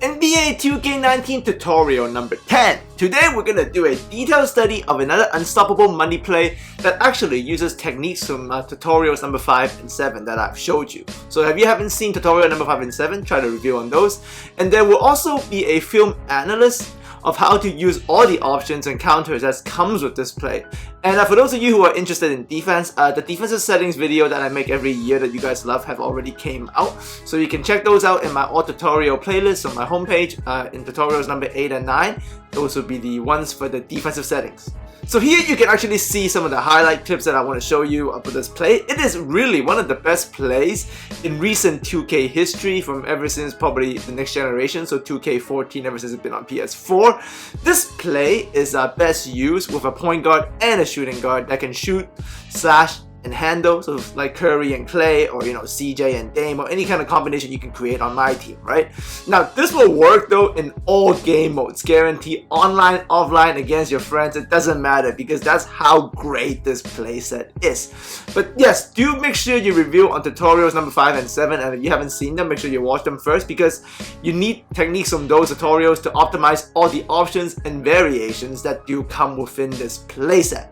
NBA 2K19 tutorial number 10. Today we're gonna do a detailed study of another unstoppable money play that actually uses techniques from tutorials number 5 and 7 that I've showed you. So if you haven't seen tutorial number 5 and 7, try to review on those. And there will also be a film analyst of how to use all the options and counters that comes with this play. And for those of you who are interested in defense, the defensive settings video that I make every year that you guys love have already came out. So you can check those out in my all tutorial playlist on my homepage in tutorials number 8 and 9. Those will be the ones for the defensive settings. So here you can actually see some of the highlight clips that I want to show you for this play. It is really one of the best plays in recent 2K history from ever since probably the next generation, so 2K14 ever since it's been on PS4. This play is best used with a point guard and a shooting guard that can shoot, slash, and handle, so like Curry and Clay, or CJ and Dame, or any kind of combination you can create on my team, right? Now this will work though in all game modes, guarantee, online, offline, against your friends, it doesn't matter, because that's how great this playset is. But yes, do make sure you review on tutorials number 5 and 7, and if you haven't seen them, make sure you watch them first, because you need techniques from those tutorials to optimize all the options and variations that do come within this playset.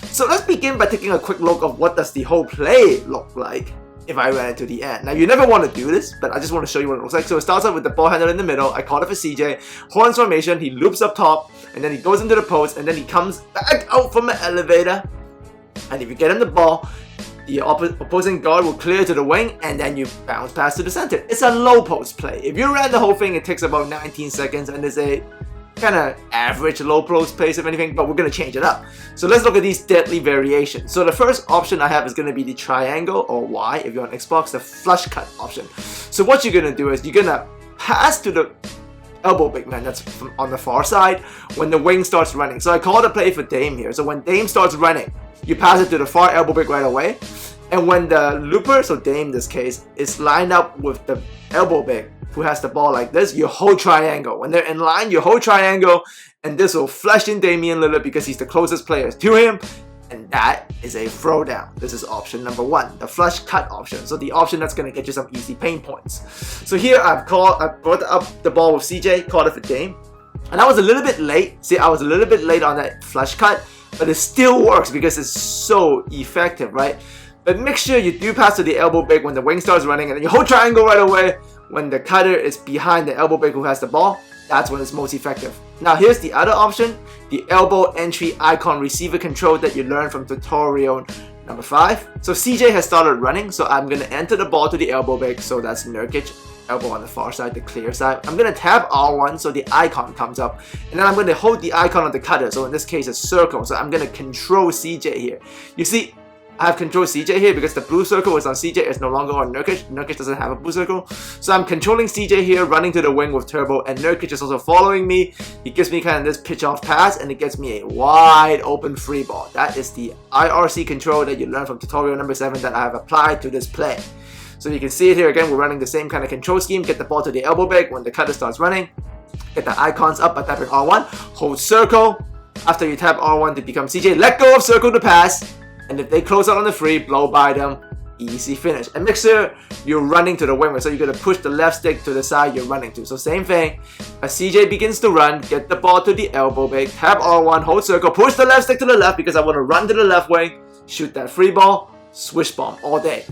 So let's begin by taking a quick look of what does the whole play look like if I ran it to the end. Now you never want to do this, but I just want to show you what it looks like. So it starts out with the ball handler in the middle. I call it for CJ. Horns formation, he loops up top, and then he goes into the post, and then he comes back out from the elevator. And if you get him the ball, the opposing guard will clear to the wing, and then you bounce pass to the center. It's a low post play. If you ran the whole thing, it takes about 19 seconds, and it's a kind of average low post pace if anything, but we're going to change it up. So let's look at these deadly variations. So the first option I have is going to be the triangle, or Y if you're on Xbox, the flush cut option. So what you're going to do is you're going to pass to the elbow big man that's on the far side when the wing starts running. So I call the play for Dame here. So when Dame starts running, you pass it to the far elbow big right away. And when the looper, so Dame in this case, is lined up with the elbow big who has the ball like this, you hold triangle. When they're in line, you hold triangle, and this will flush in Damian Lillard because he's the closest player to him, and that is a throwdown. This is option number 1, the flush cut option. So the option that's going to get you some easy paint points. So here I brought up the ball with CJ, called it for Dame, and I was a little bit late. See, I was a little bit late on that flush cut, but it still works because it's so effective, right? But make sure you do pass to the elbow big when the wing starts running, and then you hold triangle right away when the cutter is behind the elbow big who has the ball. That's when it's most effective. Now here's the other option, the elbow entry icon receiver control that you learned from tutorial number 5. So CJ has started running, so I'm going to enter the ball to the elbow big, so that's Nurkic, elbow on the far side, the clear side. I'm going to tap R1 so the icon comes up, and then I'm going to hold the icon of the cutter, so in this case it's circle, so I'm going to control CJ here. You see, I have control CJ here because the blue circle is on CJ, it's no longer on Nurkic. Nurkic doesn't have a blue circle. So I'm controlling CJ here, running to the wing with turbo, and Nurkic is also following me. He gives me kind of this pitch off pass, and it gets me a wide open free ball. That is the IRC control that you learned from tutorial number 7 that I have applied to this play. So you can see it here again, we're running the same kind of control scheme. Get the ball to the elbow big when the cutter starts running. Get the icons up by tapping R1. Hold circle. After you tap R1 to become CJ, let go of circle to pass. And if they close out on the free, blow by them, easy finish. And make sure you're running to the wing, so you're going to push the left stick to the side you're running to. So same thing, as CJ begins to run, get the ball to the elbow big, tap R1, hold circle, push the left stick to the left because I want to run to the left wing, shoot that free ball, swish bomb all day.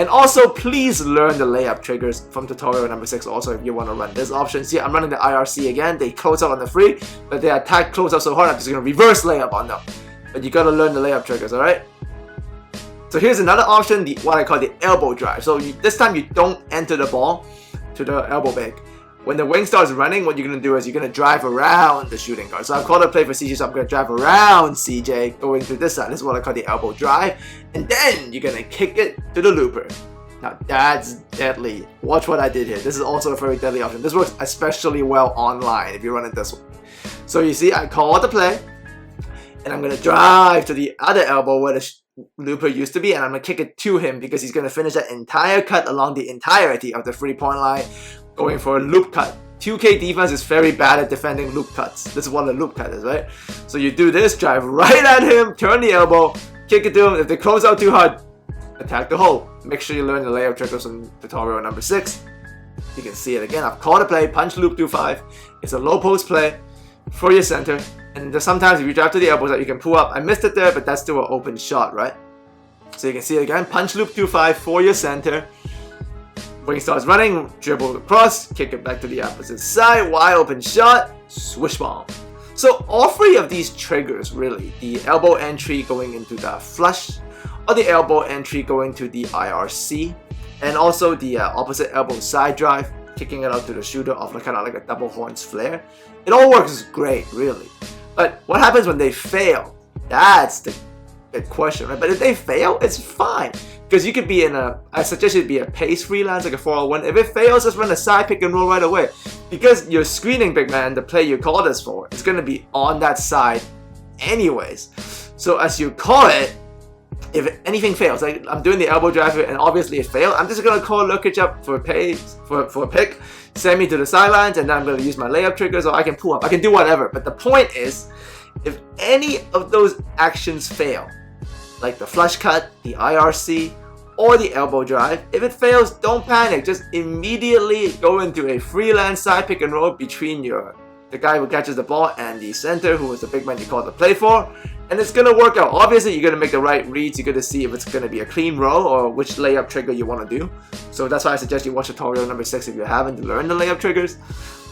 And also, please learn the layup triggers from tutorial number 6 also if you want to run this option. See, I'm running the IRC again, they close out on the free, but they attack close out so hard, I'm just going to reverse layup on them. But you gotta learn the layup triggers, alright? So here's another option, what I call the elbow drive. So this time you don't enter the ball to the elbow big. When the wing starts running, what you're gonna do is you're gonna drive around the shooting guard. So I've called a play for CJ, so I'm gonna drive around CJ going to this side. This is what I call the elbow drive. And then you're gonna kick it to the looper. Now that's deadly. Watch what I did here. This is also a very deadly option. This works especially well online if you run it this way. So you see, I call the play, and I'm going to drive to the other elbow where the looper used to be, and I'm going to kick it to him because he's going to finish that entire cut along the entirety of the 3-point line, going for a loop cut. 2K defense is very bad at defending loop cuts. This is what a loop cut is, right? So you do this, drive right at him, turn the elbow, kick it to him. If they close out too hard, attack the hole. Make sure you learn the layup triggers from tutorial number 6. You can see it again. I've called a play, punch loop through 5. It's a low post play for your center. And there's sometimes if you drive to the elbows that you can pull up. I missed it there, but that's still an open shot, right? So you can see it again. Punch loop through 5 for your center. Wing starts running, dribble across, kick it back to the opposite side, wide open shot, swish bomb. So all 3 of these triggers really, the elbow entry going into the flush, or the elbow entry going to the IRC, and also the opposite elbow side drive, kicking it out to the shooter off kind of like a double horns flare. It all works great, really. But what happens when they fail? That's the big question, right? But if they fail, it's fine. Because you could be in I suggest you be a pace freelance, like a 401. If it fails, just run a side pick and roll right away. Because your screening big man, the play you call this for, is going to be on that side anyways. So as you call it, if anything fails, like I'm doing the elbow drive and obviously it failed, I'm just going to call Lurkic up for a pace, for a pick, send me to the sidelines, and then I'm going to use my layup triggers, or I can pull up. I can do whatever. But the point is, if any of those actions fail, like the flush cut, the IRC, or the elbow drive, if it fails, don't panic. Just immediately go into a freelance side pick and roll between the guy who catches the ball and the center, who is the big man you call the play for, and it's gonna work out. Obviously, you're gonna make the right reads. You're gonna see if it's gonna be a clean roll or which layup trigger you want to do. So that's why I suggest you watch tutorial number 6 if you haven't to learn the layup triggers.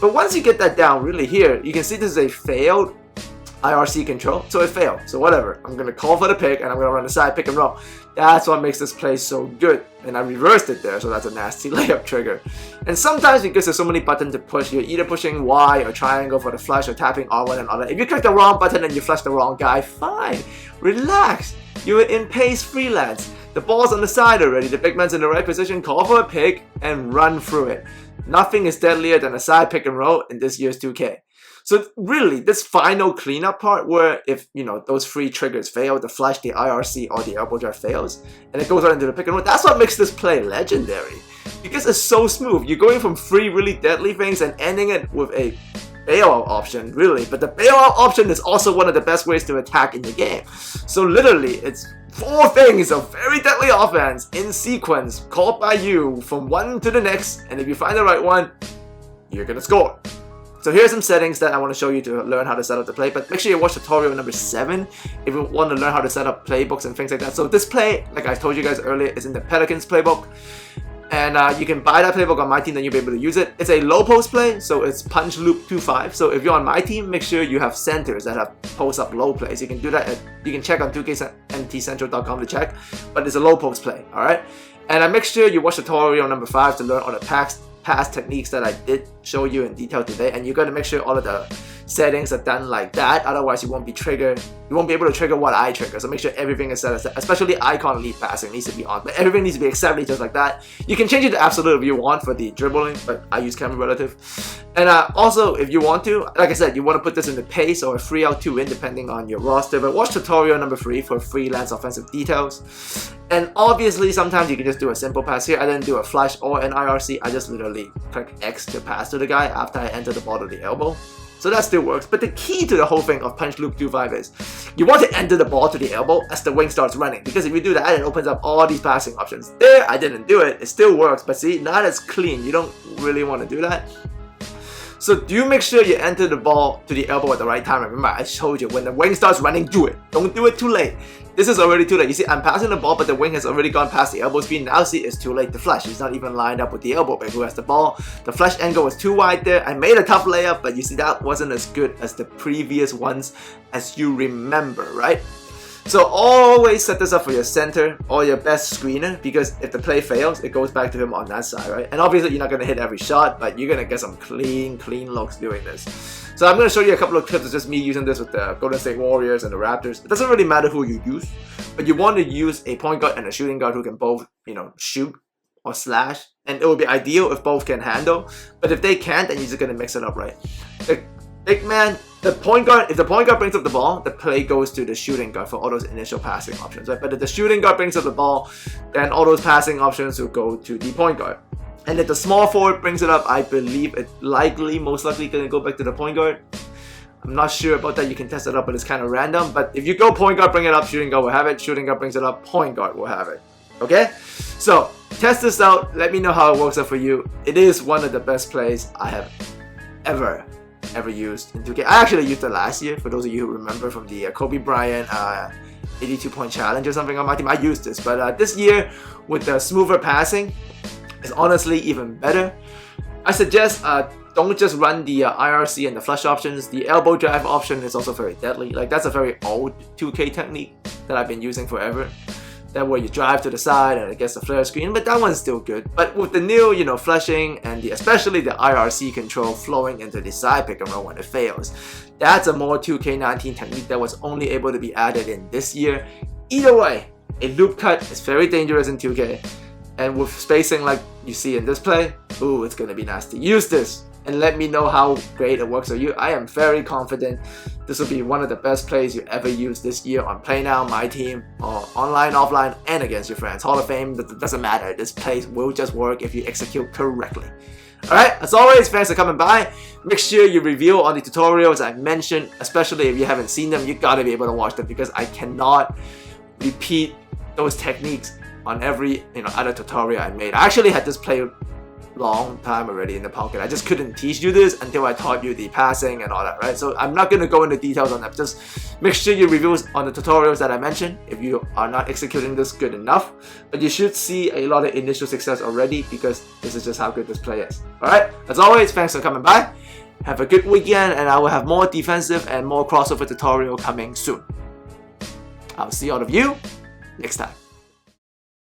But once you get that down, really here, you can see this is a failed IRC control, so it failed. So whatever, I'm gonna call for the pick and I'm gonna run the side pick and roll. That's what makes this play so good. And I reversed it there, so that's a nasty layup trigger. And sometimes because there's so many buttons to push, you're either pushing Y or triangle for the flush or tapping R1 and R2. If you click the wrong button and you flush the wrong guy, fine, relax. You're in pace freelance. The ball's on the side already, the big man's in the right position, call for a pick and run through it. Nothing is deadlier than a side pick and roll in this year's 2K. So really, this final cleanup part where if, those 3 triggers fail, the flush, the IRC, or the elbow drive fails, and it goes out into the pick and roll, that's what makes this play legendary. Because it's so smooth. You're going from 3 really deadly things and ending it with a bailout option, really. But the bailout option is also one of the best ways to attack in the game. So literally, it's 4 things of very deadly offense in sequence, called by you from one to the next, and if you find the right one, you're gonna score. So here's some settings that I want to show you to learn how to set up the play, but make sure you watch tutorial number 7 if you want to learn how to set up playbooks and things like that. So this play, like I told you guys earlier, is in the Pelicans playbook, and you can buy that playbook on my team, then you'll be able to use it. It's a low post play, so it's punch loop 2-5. So if you're on my team, make sure you have centers that have post up low plays. You can do that. You can check on 2kmtcentral.com to check, but it's a low post play, all right? And make sure you watch tutorial number 5 to learn all the past techniques that I did show you in detail today, and you got to make sure all of the settings are done like that, otherwise you won't be able to trigger what I trigger. So make sure everything is set, especially icon lead passing needs to be on, but everything needs to be exactly just like that. You can change it to absolute if you want for the dribbling, but I use camera relative. And also, if you want to, like I said, you want to put this in the pace or a 3 out 2 in depending on your roster, but watch tutorial number 3 for freelance offensive details. And obviously sometimes you can just do a simple pass here. I didn't do a flash or an IRC, I just literally click X to pass to the guy after I enter the ball to the elbow. So that still works, but the key to the whole thing of punch loop 2-5 is you want to enter the ball to the elbow as the wing starts running, because if you do that, it opens up all these passing options. There, I didn't do it, it still works, but see, not as clean. You don't really want to do that. So do make sure you enter the ball to the elbow at the right time. Remember, I showed you, when the wing starts running, do it. Don't do it too late. This is already too late. You see, I'm passing the ball, but the wing has already gone past the elbow speed. Now see, it's too late to flush. He's not even lined up with the elbow wing who has the ball. The flush angle was too wide there. I made a tough layup, but you see, that wasn't as good as the previous ones, as you remember, right? So always set this up for your center or your best screener, because if the play fails, it goes back to him on that side, right? And obviously you're not going to hit every shot, but you're going to get some clean looks doing this. So I'm going to show you a couple of clips of just me using this with the Golden State Warriors and the Raptors. It doesn't really matter who you use, but you want to use a point guard and a shooting guard who can both, shoot or slash. And it would be ideal if both can handle, but if they can't, then you're just going to mix it up, right? The big man, the point guard, if the point guard brings up the ball, the play goes to the shooting guard for all those initial passing options, right? But if the shooting guard brings up the ball, then all those passing options will go to the point guard. And if the small forward brings it up, I believe it most likely going to go back to the point guard. I'm not sure about that. You can test it up, but it's kind of random. But if you go point guard, bring it up, shooting guard will have it. Shooting guard brings it up, point guard will have it. Okay? So Test this out, let me know how it works out for you. It is one of the best plays I have ever used in 2K. I actually used it last year, for those of you who remember from the Kobe Bryant 82-point challenge or something on my team. I used this, but this year with the smoother passing, it's honestly even better. I suggest don't just run the IRC and the flush options. The elbow drive option is also very deadly. Like, that's a very old 2K technique that I've been using forever. That where you drive to the side and it gets the flare screen, but that one's still good. But with the new, you know, flushing and especially the IRC control flowing into the side pick and roll when it fails, that's a more 2K19 technique that was only able to be added in this year. Either way, a loop cut is very dangerous in 2K, and with spacing like you see in this play, ooh, it's gonna be nasty. Use this and let me know how great it works for you. I am very confident this will be one of the best plays you ever use this year on Play Now, My Team, or online, offline, and against your friends. Hall of Fame, doesn't matter. This play will just work if you execute correctly. Alright, as always, thanks for coming by. Make sure you review on the tutorials I mentioned, especially if you haven't seen them. You gotta be able to watch them because I cannot repeat those techniques on every other tutorial I made. I actually had this play long time already in the pocket. I just couldn't teach you this until I taught you the passing and all that, right? So I'm not going to go into details on that. Just make sure you review on the tutorials that I mentioned if you are not executing this good enough. But you should see a lot of initial success already because this is just how good this play is. Alright, as always, thanks for coming by. Have a good weekend, and I will have more defensive and more crossover tutorial coming soon. I'll see all of you next time.